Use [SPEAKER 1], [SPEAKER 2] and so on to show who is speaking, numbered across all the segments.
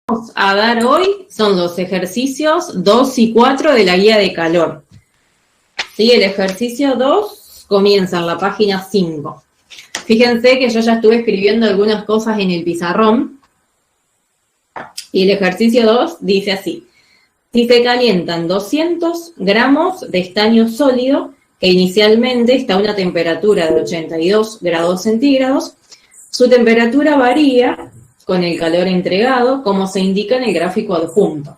[SPEAKER 1] vamos a dar hoy son los ejercicios 2 y 4 de la guía de calor. ¿Sí? El ejercicio 2 comienza en la página 5. Fíjense que yo ya estuve escribiendo algunas cosas en el pizarrón. Y el ejercicio 2 dice así. Si se calientan 200 gramos de estaño sólido, que inicialmente está a una temperatura de 82 grados centígrados, su temperatura varía con el calor entregado, como se indica en el gráfico adjunto.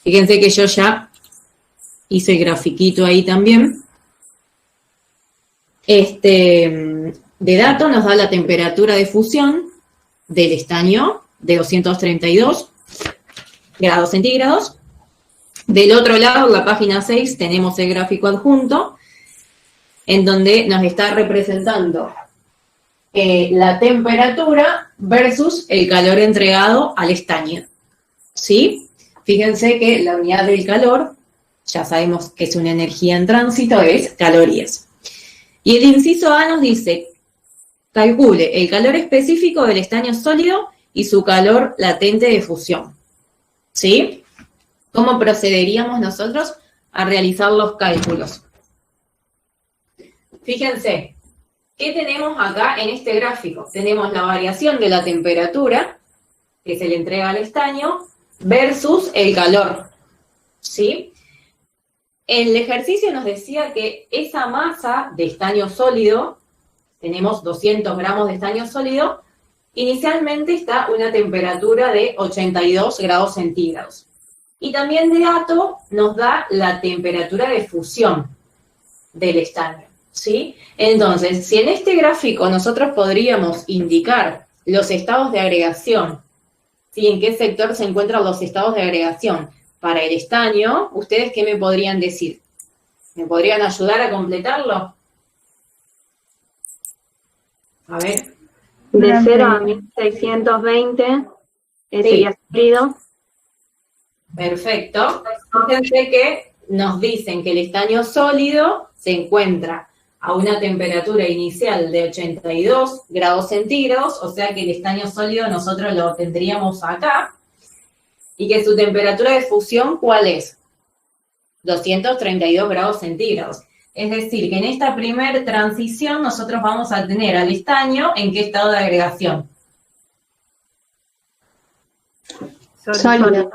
[SPEAKER 1] Fíjense que yo ya hice el grafiquito ahí también. De dato nos da la temperatura de fusión del estaño de 232 grados centígrados. Del otro lado, en la página 6, tenemos el gráfico adjunto, en donde nos está representando la temperatura versus el calor entregado al estaño. ¿Sí? Fíjense que la unidad del calor, ya sabemos que es una energía en tránsito, es calorías. Y el inciso A nos dice, calcule el calor específico del estaño sólido y su calor latente de fusión. ¿Sí? ¿Cómo procederíamos nosotros a realizar los cálculos? Fíjense, ¿qué tenemos acá en este gráfico? Tenemos la variación de la temperatura que se le entrega al estaño versus el calor, ¿sí? El ejercicio nos decía que esa masa de estaño sólido, tenemos 200 gramos de estaño sólido, inicialmente está a una temperatura de 82 grados centígrados. Y también de dato nos da la temperatura de fusión del estaño, ¿sí? Entonces, si en este gráfico nosotros podríamos indicar los estados de agregación, ¿sí? En qué sector se encuentran los estados de agregación para el estaño, ¿ustedes qué me podrían decir? ¿Me podrían ayudar a completarlo? A ver.
[SPEAKER 2] De 0 a 1620 sería sólido.
[SPEAKER 1] Perfecto. Fíjense que nos dicen que el estaño sólido se encuentra a una temperatura inicial de 82 grados centígrados, o sea que el estaño sólido nosotros lo tendríamos acá, y que su temperatura de fusión, ¿cuál es? 232 grados centígrados. Es decir, que en esta primera transición nosotros vamos a tener al estaño ¿en qué estado de agregación?
[SPEAKER 2] Sólido.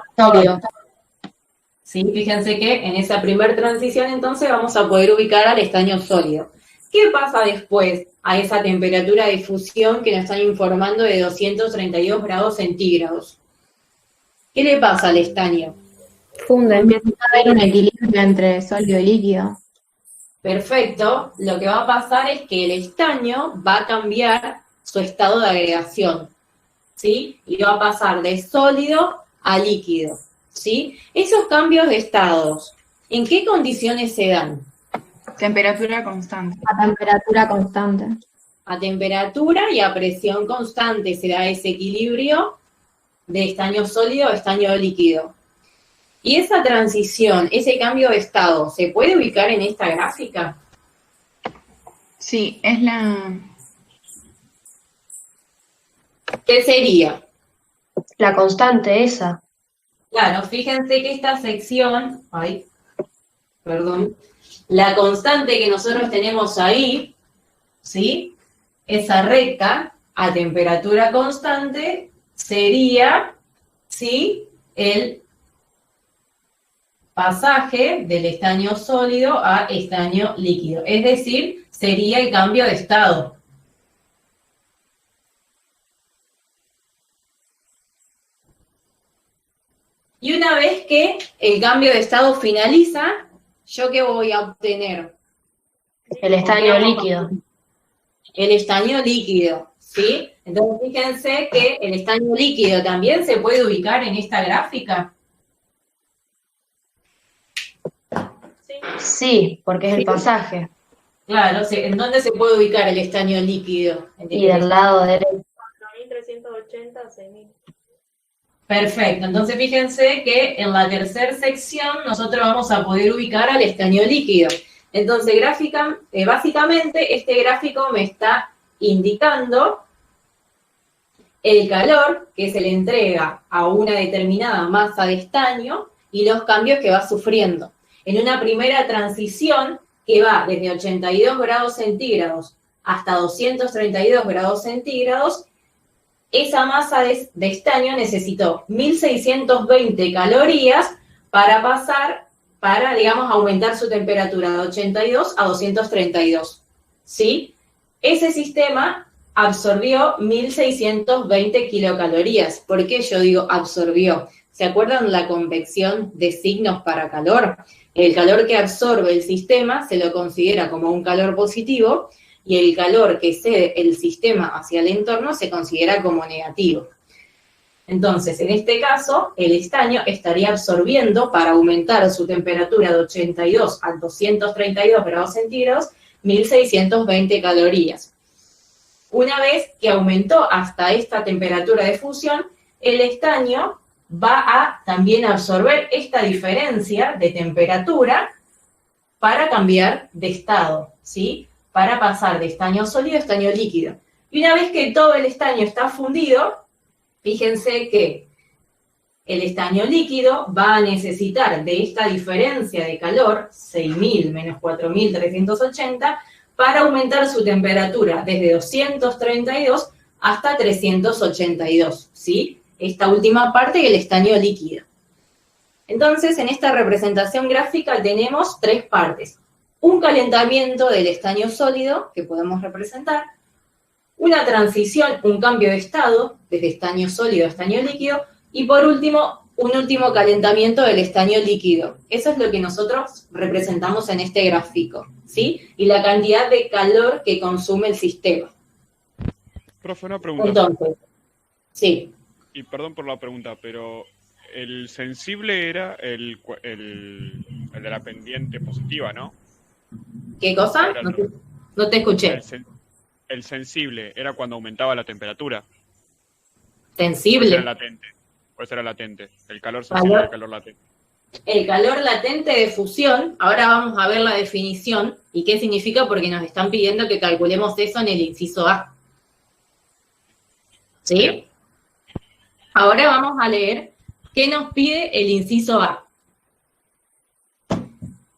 [SPEAKER 1] Sí, fíjense que en esa primera transición entonces vamos a poder ubicar al estaño sólido. ¿Qué pasa después a esa temperatura de fusión que nos están informando de 232 grados centígrados? ¿Qué le pasa al estaño?
[SPEAKER 2] Funde, empieza a haber un equilibrio entre sólido y líquido.
[SPEAKER 1] Perfecto. Lo que va a pasar es que el estaño va a cambiar su estado de agregación, ¿sí? Y va a pasar de sólido a líquido, ¿sí? Esos cambios de estados, ¿en qué condiciones se dan?
[SPEAKER 3] Temperatura constante.
[SPEAKER 2] A temperatura constante.
[SPEAKER 1] A temperatura y a presión constante se da ese equilibrio de estaño sólido a estaño líquido. Y esa transición, ese cambio de estado, ¿se puede ubicar en esta gráfica?
[SPEAKER 3] Sí, es la...
[SPEAKER 1] ¿Qué sería?
[SPEAKER 2] La constante esa.
[SPEAKER 1] Claro, fíjense que esta sección, la constante que nosotros tenemos ahí, ¿sí? Esa recta a temperatura constante sería, ¿sí? El pasaje del estaño sólido a estaño líquido. Es decir, sería el cambio de estado. Y una vez que el cambio de estado finaliza, ¿yo qué voy a obtener?
[SPEAKER 2] El estaño líquido.
[SPEAKER 1] El estaño líquido, ¿sí? Entonces, fíjense que el estaño líquido también se puede ubicar en esta gráfica.
[SPEAKER 2] Sí, porque es el pasaje.
[SPEAKER 1] Claro, ¿en dónde se puede ubicar el estaño líquido?
[SPEAKER 2] Y del lado derecho.
[SPEAKER 4] 4.380 a 6.000.
[SPEAKER 1] Perfecto, entonces fíjense que en la tercera sección nosotros vamos a poder ubicar al estaño líquido. Entonces, básicamente este gráfico me está indicando el calor que se le entrega a una determinada masa de estaño y los cambios que va sufriendo. En una primera transición que va desde 82 grados centígrados hasta 232 grados centígrados, esa masa de estaño necesitó 1620 calorías para pasar, digamos, aumentar su temperatura de 82 a 232, ¿sí? Ese sistema absorbió 1620 kilocalorías. ¿Por qué yo digo absorbió? ¿Se acuerdan la convección de signos para calor? El calor que absorbe el sistema se lo considera como un calor positivo y el calor que cede el sistema hacia el entorno se considera como negativo. Entonces, en este caso, el estaño estaría absorbiendo para aumentar su temperatura de 82 a 232 grados centígrados 1620 calorías. Una vez que aumentó hasta esta temperatura de fusión, el estaño va a también absorber esta diferencia de temperatura para cambiar de estado, ¿sí? Para pasar de estaño sólido a estaño líquido. Y una vez que todo el estaño está fundido, fíjense que el estaño líquido va a necesitar de esta diferencia de calor, 6.000 menos 4.380, para aumentar su temperatura desde 232 hasta 382, ¿sí? Esta última parte del estaño líquido. Entonces, en esta representación gráfica tenemos tres partes. Un calentamiento del estaño sólido, que podemos representar, una transición, un cambio de estado, desde estaño sólido a estaño líquido, y por último, un último calentamiento del estaño líquido. Eso es lo que nosotros representamos en este gráfico, ¿sí? Y la cantidad de calor que consume el sistema.
[SPEAKER 5] Profe, una pregunta.
[SPEAKER 1] Entonces, sí.
[SPEAKER 5] Y perdón por la pregunta, pero el sensible era el de la pendiente positiva, ¿no?
[SPEAKER 1] ¿Qué cosa? No te escuché.
[SPEAKER 5] El sensible era cuando aumentaba la temperatura.
[SPEAKER 1] ¿Sensible?
[SPEAKER 5] Pues era latente. El calor sensible y el calor latente.
[SPEAKER 1] El calor latente de fusión, ahora vamos a ver la definición y qué significa porque nos están pidiendo que calculemos eso en el inciso A. ¿Sí?
[SPEAKER 5] Bien.
[SPEAKER 1] Ahora vamos a leer qué nos pide el inciso A.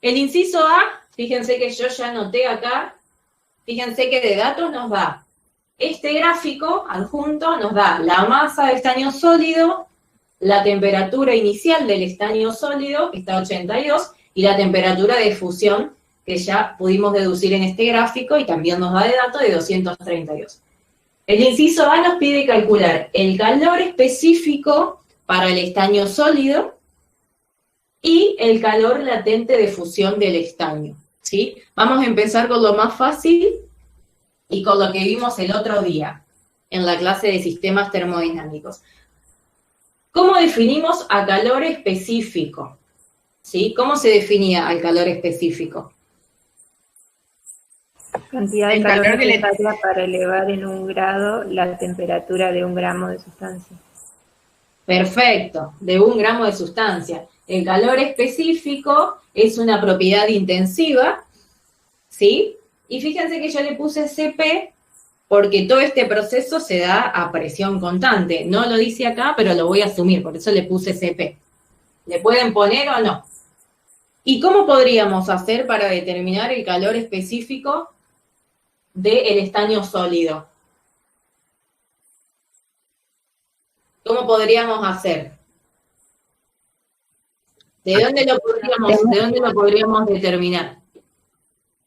[SPEAKER 1] El inciso A, fíjense que yo ya anoté acá, fíjense que de datos nos da este gráfico adjunto, nos da la masa de estaño sólido, la temperatura inicial del estaño sólido, que está a 82, y la temperatura de fusión, que ya pudimos deducir en este gráfico, y también nos da de dato de 232. El inciso A nos pide calcular el calor específico para el estaño sólido y el calor latente de fusión del estaño, ¿sí? Vamos a empezar con lo más fácil y con lo que vimos el otro día en la clase de sistemas termodinámicos. ¿Cómo definimos a calor específico? ¿Sí? ¿Cómo se definía al calor específico?
[SPEAKER 2] Cantidad de calor necesaria para elevar en 1 grado la temperatura de 1 gramo de sustancia.
[SPEAKER 1] Perfecto, de 1 gramo de sustancia. El calor específico es una propiedad intensiva, ¿sí? Y fíjense que yo le puse CP porque todo este proceso se da a presión constante. No lo dice acá, pero lo voy a asumir, por eso le puse CP. ¿Le pueden poner o no? ¿Y cómo podríamos hacer para determinar el calor específico del estaño sólido? ¿Cómo podríamos hacer? ¿De dónde lo podríamos determinar?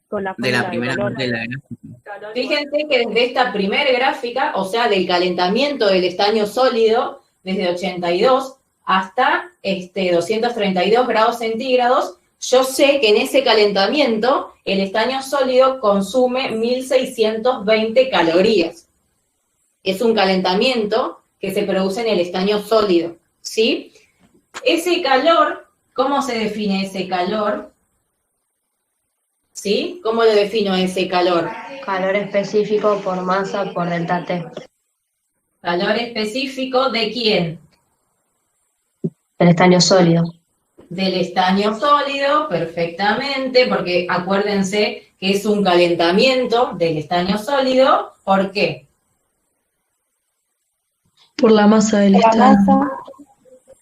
[SPEAKER 4] Con la
[SPEAKER 6] De la
[SPEAKER 4] fórmula
[SPEAKER 6] primera
[SPEAKER 4] calor.
[SPEAKER 6] parte de la gráfica.
[SPEAKER 1] Fíjense que desde esta primera gráfica, o sea, del calentamiento del estaño sólido, desde 82 hasta 232 grados centígrados, yo sé que en ese calentamiento el estaño sólido consume 1620 calorías. Es un calentamiento que se produce en el estaño sólido, ¿sí? Ese calor, ¿cómo se define ese calor? ¿Sí? ¿Cómo lo defino ese calor?
[SPEAKER 7] Calor específico por masa por delta T.
[SPEAKER 1] ¿Calor específico de quién?
[SPEAKER 7] Del estaño sólido.
[SPEAKER 1] Del estaño sólido, perfectamente, porque acuérdense que es un calentamiento del estaño sólido. ¿Por qué?
[SPEAKER 6] Por la masa del
[SPEAKER 4] La
[SPEAKER 6] estaño
[SPEAKER 4] masa,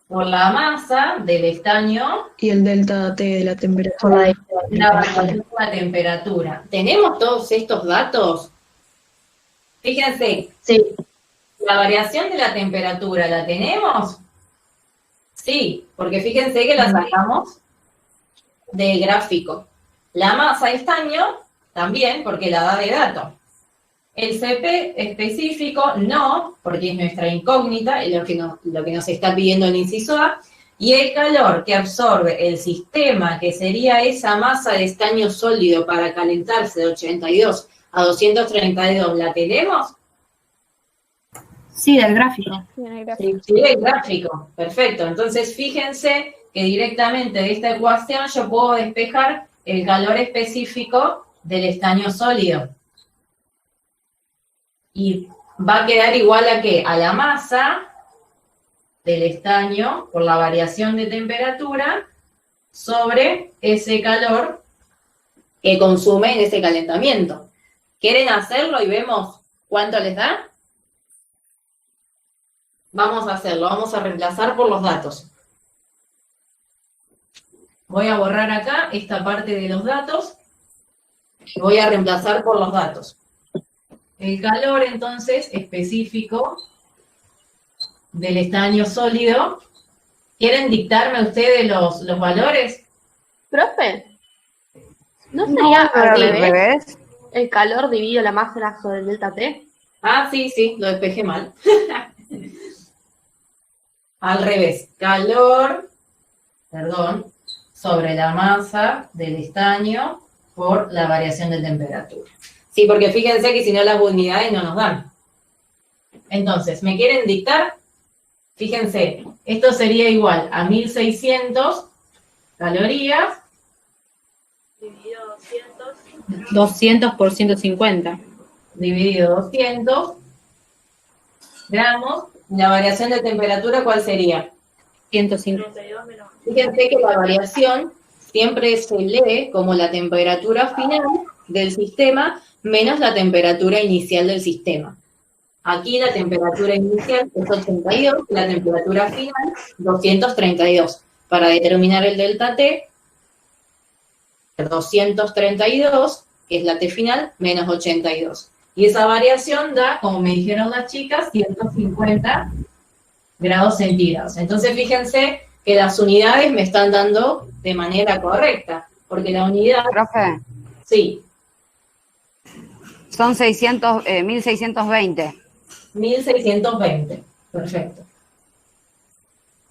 [SPEAKER 1] Por la masa del estaño,
[SPEAKER 6] y el delta T de la
[SPEAKER 7] Por
[SPEAKER 6] temperatura.
[SPEAKER 7] la
[SPEAKER 1] la variación de la temperatura. ¿Tenemos todos estos datos? Fíjense,
[SPEAKER 7] Sí,
[SPEAKER 1] la variación de la temperatura, ¿la tenemos? Sí, porque fíjense que la sacamos del gráfico. La masa de estaño también, porque la da de dato. El CP específico no, porque es nuestra incógnita, es lo que nos está pidiendo el inciso A. Y el calor que absorbe el sistema, que sería esa masa de estaño sólido para calentarse de 82 a 232, ¿la tenemos?
[SPEAKER 8] Sí, del gráfico.
[SPEAKER 4] en el gráfico.
[SPEAKER 1] Sí, el gráfico, perfecto. Entonces, fíjense que directamente de esta ecuación yo puedo despejar el calor específico del estaño sólido. Y va a quedar igual a ¿qué? A la masa del estaño por la variación de temperatura sobre ese calor que consume en ese calentamiento. ¿Quieren hacerlo y vemos cuánto les da? Vamos a hacerlo, vamos a reemplazar por los datos. Voy a borrar acá esta parte de los datos y voy a reemplazar por los datos. El calor, entonces, específico del estaño sólido. ¿Quieren dictarme ustedes los valores?
[SPEAKER 9] Profe, ¿no
[SPEAKER 2] No,
[SPEAKER 9] sería al
[SPEAKER 2] al
[SPEAKER 9] revés?
[SPEAKER 2] revés.
[SPEAKER 9] El calor dividido la masa sobre el delta T.
[SPEAKER 1] Ah, sí, lo despejé mal. Al revés, calor, sobre la masa del estaño por la variación de temperatura. Sí, porque fíjense que si no las unidades no nos dan. Entonces, ¿me quieren dictar? Fíjense, esto sería igual a 1600 calorías.
[SPEAKER 9] Dividido 200.
[SPEAKER 8] 200 por 150.
[SPEAKER 1] Dividido 200 gramos. La variación de temperatura, ¿cuál sería?
[SPEAKER 8] 150.
[SPEAKER 9] 32 menos.
[SPEAKER 1] Fíjense que la variación siempre se lee como la temperatura final del sistema menos la temperatura inicial del sistema. Aquí la temperatura inicial es 82, la temperatura final 232. Para determinar el delta T, 232, que es la T final, menos 82. Y esa variación da, como me dijeron las chicas, 150 grados centígrados. Entonces, fíjense que las unidades me están dando de manera correcta, porque la unidad...
[SPEAKER 10] Profe,
[SPEAKER 1] Sí,
[SPEAKER 10] son 1620.
[SPEAKER 1] 1620, perfecto.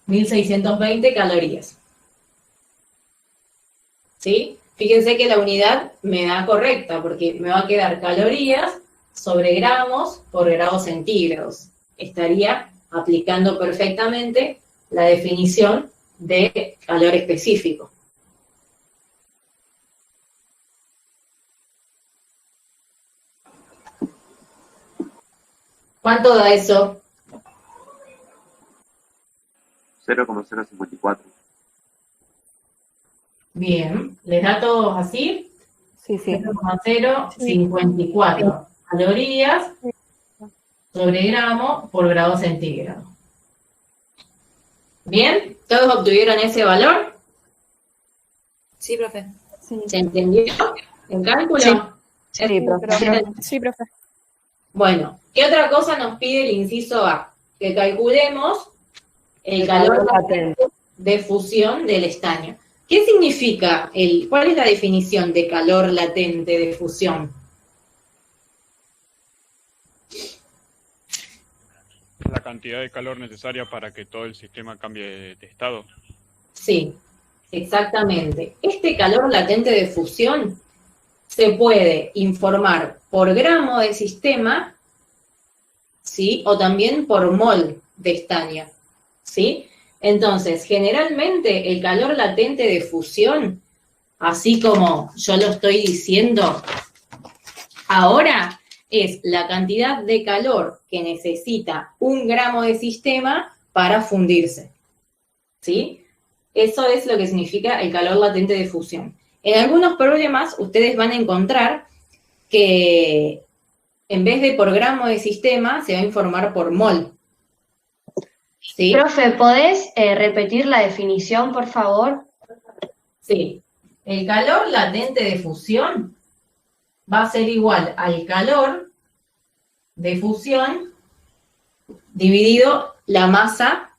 [SPEAKER 1] 1620 calorías. ¿Sí? Fíjense que la unidad me da correcta, porque me va a quedar calorías sobre gramos por grados centígrados. Estaría aplicando perfectamente la definición de calor específico. ¿Cuánto da eso?
[SPEAKER 11] 0,054.
[SPEAKER 1] Bien, ¿les da todos así?
[SPEAKER 2] Sí, sí.
[SPEAKER 1] 0,054 calorías sobre gramo por grado centígrado. ¿Bien? ¿Todos obtuvieron ese valor?
[SPEAKER 8] Sí, profe.
[SPEAKER 1] ¿Se entendió el cálculo?
[SPEAKER 10] Sí,
[SPEAKER 4] profe. Sí, profe.
[SPEAKER 1] Bueno, ¿qué otra cosa nos pide el inciso A? Que calculemos el calor latente de fusión del estaño. ¿Qué significa cuál es la definición de calor latente de fusión?
[SPEAKER 5] La cantidad de calor necesaria para que todo el sistema cambie de estado.
[SPEAKER 1] Sí, exactamente. Este calor latente de fusión se puede informar por gramo de sistema, ¿sí? O también por mol de estaño, ¿sí? Entonces, generalmente el calor latente de fusión, así como yo lo estoy diciendo ahora, es la cantidad de calor que necesita 1 gramo de sistema para fundirse, ¿sí? Eso es lo que significa el calor latente de fusión. En algunos problemas ustedes van a encontrar que en vez de por gramo de sistema se va a informar por mol, ¿Sí?
[SPEAKER 7] Profe, ¿podés repetir la definición, por favor?
[SPEAKER 1] Sí. El calor latente de fusión va a ser igual al calor de fusión dividido la masa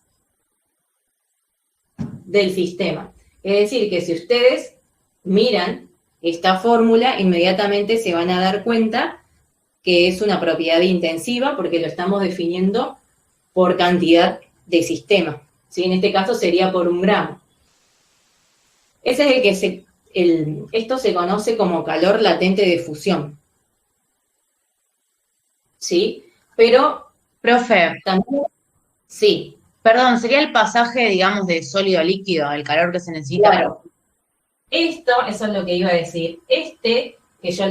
[SPEAKER 1] del sistema. Es decir, que si ustedes miran esta fórmula, inmediatamente se van a dar cuenta que es una propiedad intensiva porque lo estamos definiendo por cantidad de sistema. ¿Sí? En este caso sería por 1 gramo. Ese es el que esto se conoce como calor latente de fusión. ¿Sí? Pero
[SPEAKER 6] Profe,
[SPEAKER 1] también, sí,
[SPEAKER 6] perdón, sería el pasaje, digamos, de sólido a líquido, el calor que se necesita.
[SPEAKER 1] claro. Eso es lo que iba a decir. Que yo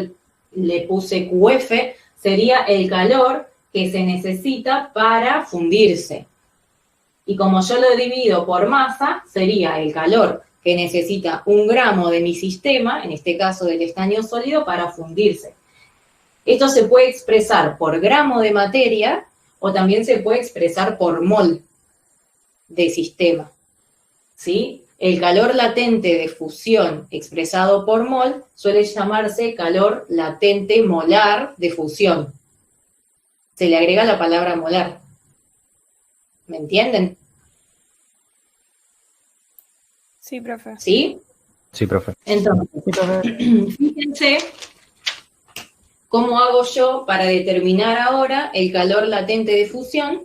[SPEAKER 1] le puse QF, sería el calor que se necesita para fundirse. Y como yo lo divido por masa, sería el calor que necesita 1 gramo de mi sistema, en este caso del estaño sólido, para fundirse. Esto se puede expresar por gramo de materia o también se puede expresar por mol de sistema. ¿Sí? El calor latente de fusión expresado por mol suele llamarse calor latente molar de fusión. Se le agrega la palabra molar. ¿Me entienden?
[SPEAKER 4] Sí, profe.
[SPEAKER 1] ¿Sí?
[SPEAKER 11] Sí, profe.
[SPEAKER 1] Entonces, fíjense cómo hago yo para determinar ahora el calor latente de fusión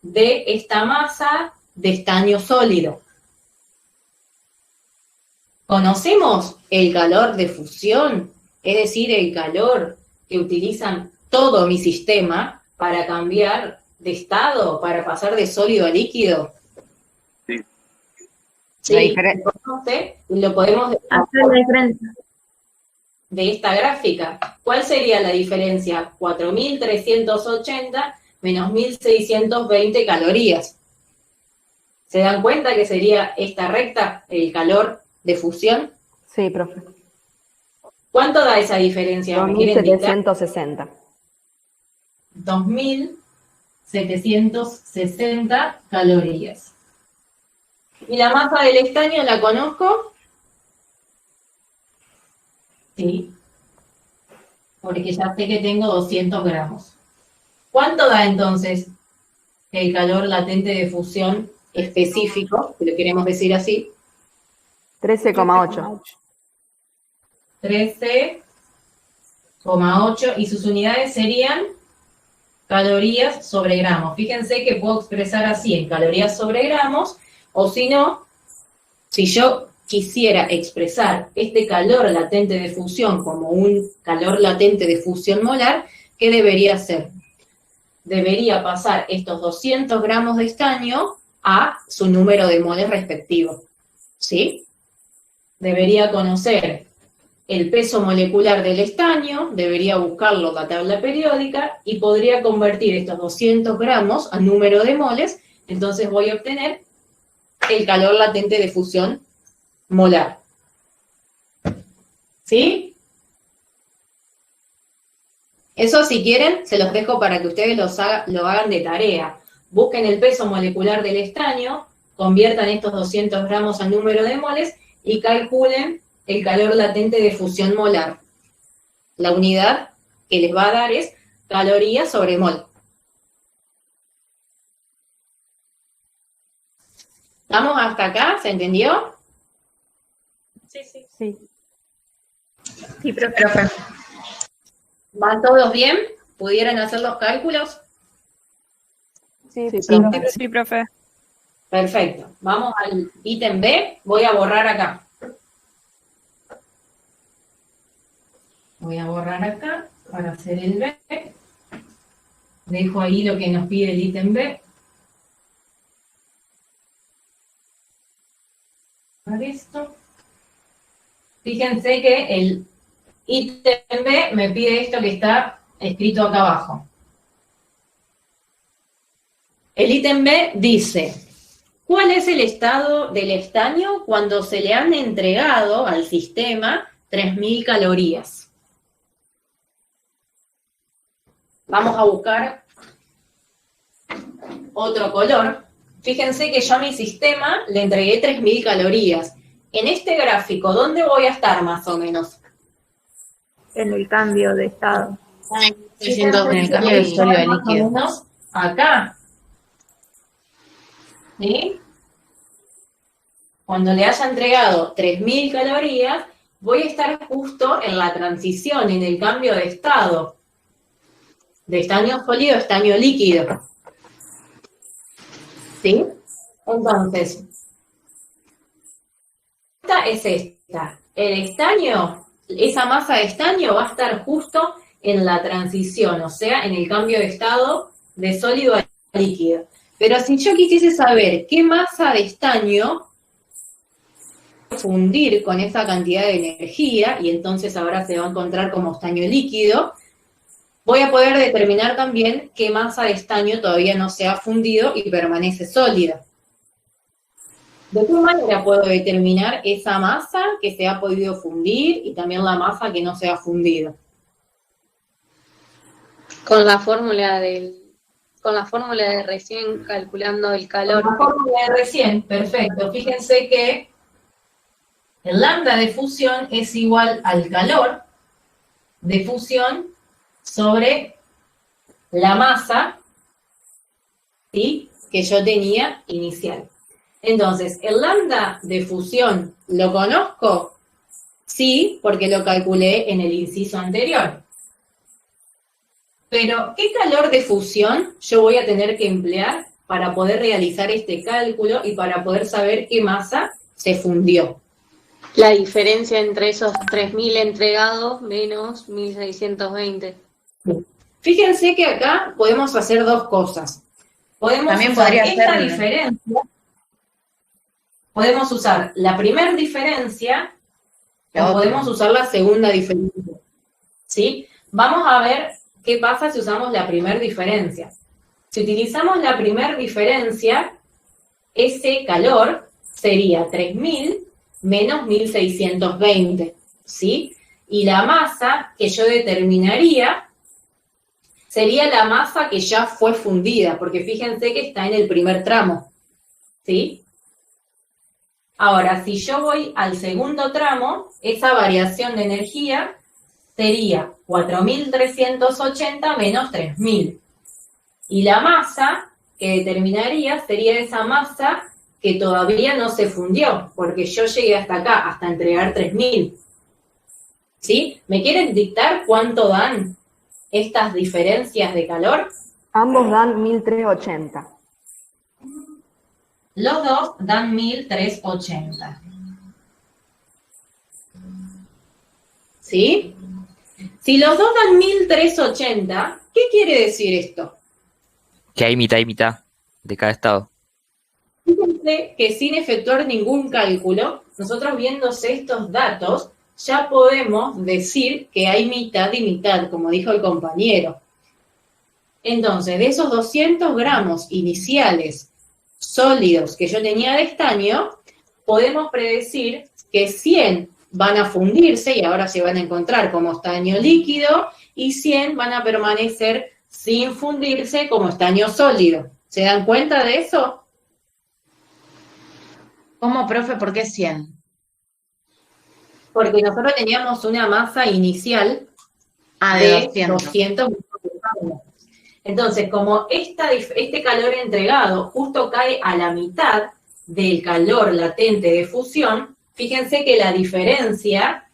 [SPEAKER 1] de esta masa de estaño sólido. ¿Conocemos el calor de fusión? Es decir, el calor que utilizan todo mi sistema para cambiar de estado, para pasar de sólido a líquido. Sí, lo podemos
[SPEAKER 2] hacer la diferencia
[SPEAKER 1] de esta gráfica. ¿Cuál sería la diferencia? 4.380 menos 1.620 calorías. ¿Se dan cuenta que sería esta recta, el calor de fusión?
[SPEAKER 10] Sí, profe.
[SPEAKER 1] ¿Cuánto da esa diferencia? ¿Me quieren indicar?
[SPEAKER 10] 2760.
[SPEAKER 1] 2.760 calorías. ¿Y la masa del estaño la conozco? Sí. Porque ya sé que tengo 200 gramos. ¿Cuánto da entonces el calor latente de fusión específico, que lo queremos decir así?
[SPEAKER 10] 13,8.
[SPEAKER 1] 13,8 y sus unidades serían calorías sobre gramos. Fíjense que puedo expresar así en calorías sobre gramos, o si no, si yo quisiera expresar este calor latente de fusión como un calor latente de fusión molar, ¿qué debería hacer? Debería pasar estos 200 gramos de estaño a su número de moles respectivo, ¿sí? Debería conocer el peso molecular del estaño, debería buscarlo en la tabla periódica y podría convertir estos 200 gramos a número de moles, entonces voy a obtener el calor latente de fusión molar. ¿Sí? Eso, si quieren, se los dejo para que ustedes lo hagan de tarea. Busquen el peso molecular del estaño, conviertan estos 200 gramos al número de moles y calculen el calor latente de fusión molar. La unidad que les va a dar es calorías sobre mol. ¿Estamos hasta acá? ¿Se entendió?
[SPEAKER 9] Sí, sí.
[SPEAKER 10] Sí.
[SPEAKER 2] Sí, profe.
[SPEAKER 1] ¿Van todos bien? ¿Pudieron hacer los cálculos?
[SPEAKER 10] Sí,
[SPEAKER 4] profe. Sí, profe.
[SPEAKER 1] Perfecto. Vamos al ítem B. Voy a borrar acá. Voy a borrar acá para hacer el B. Dejo ahí lo que nos pide el ítem B. Esto. Fíjense que el ítem B me pide esto que está escrito acá abajo. El ítem B dice, ¿cuál es el estado del estaño cuando se le han entregado al sistema 3.000 calorías? Vamos a buscar otro color, fíjense que yo a mi sistema le entregué 3.000 calorías. En este gráfico, ¿dónde voy a estar más o menos?
[SPEAKER 2] En el cambio de estado.
[SPEAKER 6] En el cambio de sólido a
[SPEAKER 1] Más o
[SPEAKER 6] líquido.
[SPEAKER 1] menos acá. ¿Sí? Cuando le haya entregado 3.000 calorías, voy a estar justo en la transición, en el cambio de estado. De estaño sólido a estaño líquido. ¿Sí? Entonces, esta es esta. El estaño, esa masa de estaño va a estar justo en la transición, o sea, en el cambio de estado de sólido a líquido. Pero si yo quisiese saber qué masa de estaño fundir con esa cantidad de energía, y entonces ahora se va a encontrar como estaño líquido, voy a poder determinar también qué masa de estaño todavía no se ha fundido y permanece sólida. ¿De qué manera puedo determinar esa masa que se ha podido fundir y también la masa que no se ha fundido?
[SPEAKER 7] Con la fórmula de recién calculando el calor.
[SPEAKER 1] Con la fórmula de recién, perfecto. Fíjense que el lambda de fusión es igual al calor de fusión sobre la masa, ¿sí?, que yo tenía inicial. Entonces, ¿el lambda de fusión lo conozco? Sí, porque lo calculé en el inciso anterior. Pero, ¿qué calor de fusión yo voy a tener que emplear para poder realizar este cálculo y para poder saber qué masa se fundió?
[SPEAKER 7] La diferencia entre esos 3.000 entregados menos 1.620.
[SPEAKER 1] Fíjense que acá podemos hacer dos cosas. Podemos
[SPEAKER 6] También
[SPEAKER 1] usar
[SPEAKER 6] podría
[SPEAKER 1] esta
[SPEAKER 6] ser-
[SPEAKER 1] diferencia, podemos usar la primera diferencia
[SPEAKER 6] La
[SPEAKER 1] o
[SPEAKER 6] otra.
[SPEAKER 1] podemos usar la segunda diferencia. ¿Sí? Vamos a ver qué pasa si usamos la primera diferencia. Si utilizamos la primera diferencia, ese calor sería 3.000 menos 1.620, ¿sí? Y la masa que yo determinaría sería la masa que ya fue fundida, porque fíjense que está en el primer tramo, ¿sí? Ahora, si yo voy al segundo tramo, esa variación de energía sería 4.380 menos 3.000. Y la masa que determinaría sería esa masa que todavía no se fundió, porque yo llegué hasta acá, hasta entregar 3.000. ¿Sí? ¿Me quieren dictar cuánto dan estas diferencias de calor?
[SPEAKER 10] Ambos dan 1380.
[SPEAKER 1] Los dos dan 1.380. ¿Sí? Si los dos dan 1.380, ¿qué quiere decir esto?
[SPEAKER 11] Que hay mitad y mitad de cada estado.
[SPEAKER 1] Fíjense que sin efectuar ningún cálculo, nosotros viéndose estos datos, ya podemos decir que hay mitad y mitad, como dijo el compañero. Entonces, de esos 200 gramos iniciales sólidos que yo tenía de estaño, podemos predecir que 100 van a fundirse y ahora se van a encontrar como estaño líquido y 100 van a permanecer sin fundirse como estaño sólido. ¿Se dan cuenta de eso?
[SPEAKER 6] ¿Cómo, profe? ¿Por qué 100?
[SPEAKER 1] Porque nosotros teníamos una masa inicial
[SPEAKER 6] de
[SPEAKER 1] de 200 gramos. Entonces, como este calor entregado justo cae a la mitad del calor latente de fusión, fíjense que la diferencia,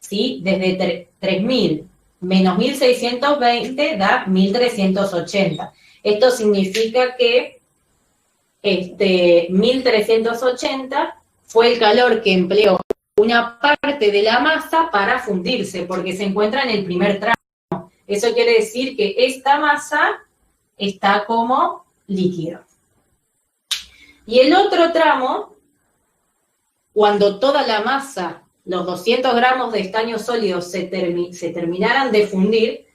[SPEAKER 1] ¿sí?, desde 3.000 menos 1.620 da 1.380. Esto significa que 1.380 fue el calor que empleó una parte de la masa para fundirse, porque se encuentra en el primer tramo. Eso quiere decir que esta masa está como líquido. Y el otro tramo, cuando toda la masa, los 200 gramos de estaño sólido se terminaran de fundir,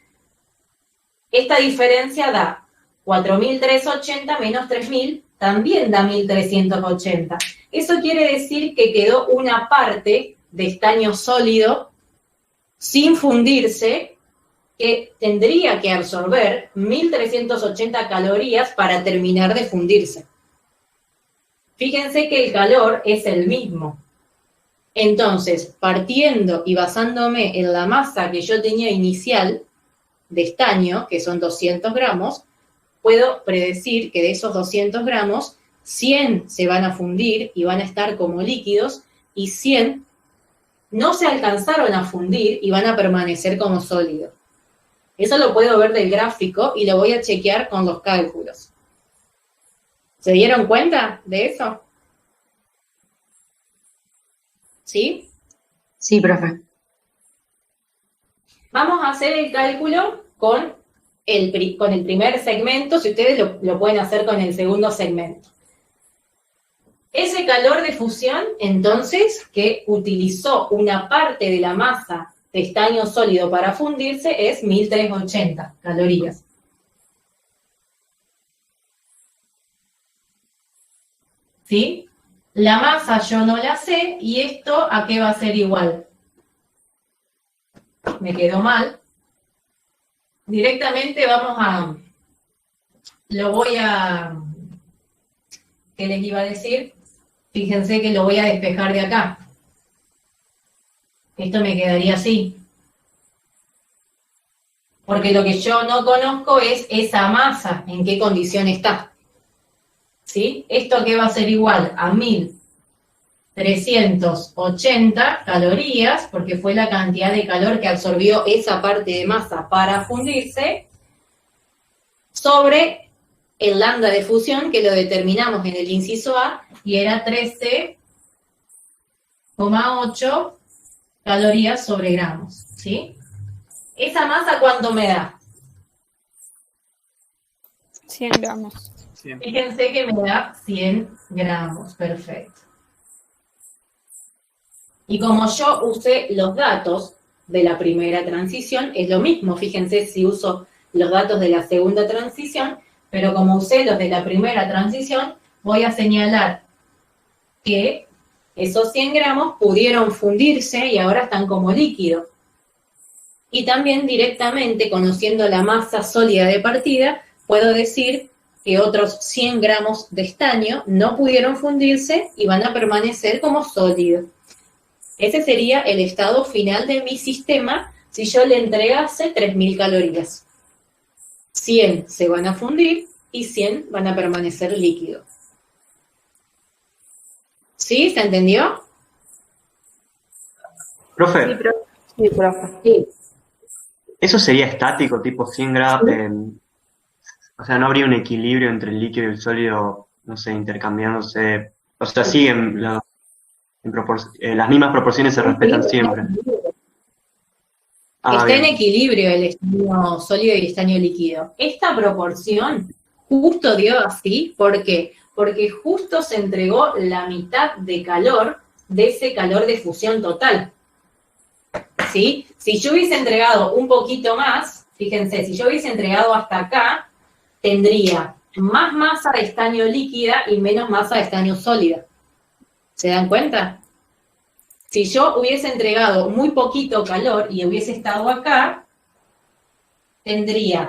[SPEAKER 1] esta diferencia da 4.380 menos 3.000, también da 1.380. Eso quiere decir que quedó una parte de estaño sólido sin fundirse que tendría que absorber 1380 calorías para terminar de fundirse. Fíjense que el calor es el mismo. Entonces, partiendo y basándome en la masa que yo tenía inicial de estaño, que son 200 gramos, puedo predecir que de esos 200 gramos, 100 se van a fundir y van a estar como líquidos, y 100 no se alcanzaron a fundir y van a permanecer como sólidos. Eso lo puedo ver del gráfico y lo voy a chequear con los cálculos. ¿Se dieron cuenta de eso? ¿Sí?
[SPEAKER 6] Sí, profe.
[SPEAKER 1] Vamos a hacer el cálculo con el primer segmento, si ustedes lo pueden hacer con el segundo segmento. Ese calor de fusión, entonces, que utilizó una parte de la masa de estaño sólido para fundirse, es 1380 calorías. ¿Sí? La masa yo no la sé, y esto, ¿a qué va a ser igual? Me quedó mal. Directamente ¿qué les iba a decir? Fíjense que lo voy a despejar de acá. Esto me quedaría así. Porque lo que yo no conozco es esa masa, en qué condición está. ¿Sí? ¿Esto qué va a ser igual? A 1380 calorías, porque fue la cantidad de calor que absorbió esa parte de masa para fundirse, sobre el lambda de fusión, que lo determinamos en el inciso A, y era 13,8 calorías sobre gramos, ¿sí? ¿Esa masa cuánto me da?
[SPEAKER 4] 100 gramos.
[SPEAKER 1] Fíjense que me da 100 gramos, perfecto. Y como yo usé los datos de la primera transición, es lo mismo, fíjense si uso los datos de la segunda transición, pero como usé los de la primera transición, voy a señalar que esos 100 gramos pudieron fundirse y ahora están como líquido. Y también directamente, conociendo la masa sólida de partida, puedo decir que otros 100 gramos de estaño no pudieron fundirse y van a permanecer como sólidos. Ese sería el estado final de mi sistema si yo le entregase 3000 calorías. 100 se van a fundir y 100 van a permanecer líquidos. ¿Sí? ¿Se entendió?
[SPEAKER 12] Profe,
[SPEAKER 2] Sí, profe.
[SPEAKER 1] Sí.
[SPEAKER 12] ¿eso sería estático, tipo 100 gramos? O sea, ¿no habría un equilibrio entre el líquido y el sólido, no sé, intercambiándose? O sea, siguen las mismas proporciones, se respetan siempre.
[SPEAKER 1] Está en
[SPEAKER 12] Bien.
[SPEAKER 1] equilibrio el estaño sólido y el estaño líquido. Esta proporción justo dio así, ¿por qué? Porque justo se entregó la mitad de calor de ese calor de fusión total. ¿Sí? Si yo hubiese entregado un poquito más, fíjense, si yo hubiese entregado hasta acá, tendría más masa de estaño líquida y menos masa de estaño sólida. ¿Se dan cuenta? Si yo hubiese entregado muy poquito calor y hubiese estado acá, tendría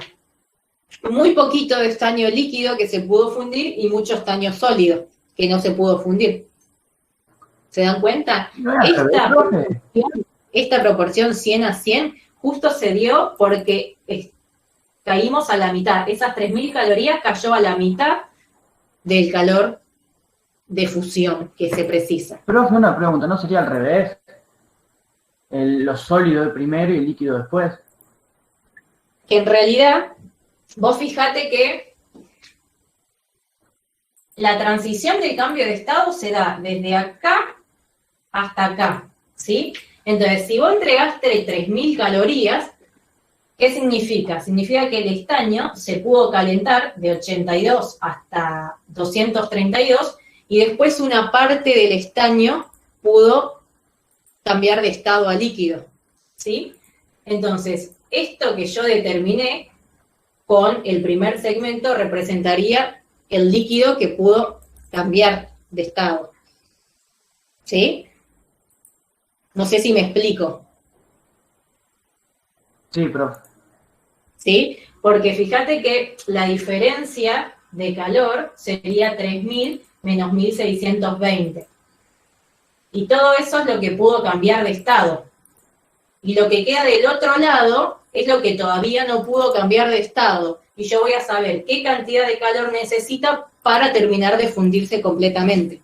[SPEAKER 1] muy poquito de estaño líquido que se pudo fundir y mucho estaño sólido que no se pudo fundir. ¿Se dan cuenta? Esta proporción 100 a 100 justo se dio porque caímos a la mitad. Esas 3000 calorías cayó a la mitad del calor de fusión que se precisa.
[SPEAKER 13] Profe, una pregunta, ¿no sería al revés? Lo sólido de primero y el líquido después.
[SPEAKER 1] Que en realidad, vos fijate que la transición del cambio de estado se da desde acá hasta acá, ¿sí? Entonces, si vos entregaste 3000 calorías, ¿qué significa? Significa que el estaño se pudo calentar de 82 hasta 232 y después una parte del estaño pudo cambiar de estado a líquido, ¿sí? Entonces, esto que yo determiné con el primer segmento representaría el líquido que pudo cambiar de estado, ¿sí? No sé si me explico.
[SPEAKER 13] Sí, profe.
[SPEAKER 1] ¿sí? Porque fíjate que la diferencia de calor sería 3.000 menos 1.620. Y todo eso es lo que pudo cambiar de estado. Y lo que queda del otro lado es lo que todavía no pudo cambiar de estado. Y yo voy a saber qué cantidad de calor necesita para terminar de fundirse completamente.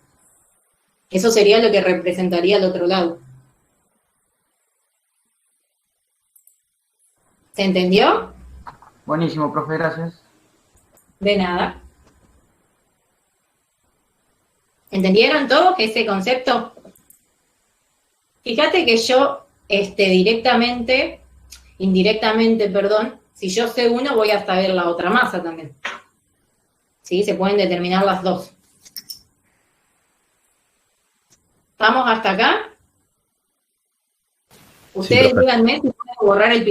[SPEAKER 1] Eso sería lo que representaría el otro lado. ¿Se entendió?
[SPEAKER 13] Buenísimo, profe, gracias.
[SPEAKER 1] De nada. ¿Entendieron todos ese concepto? Fíjate que yo indirectamente, si yo sé uno, voy a saber la otra masa también. ¿Sí? Se pueden determinar las dos. ¿Vamos hasta acá? Ustedes díganme si pueden borrar el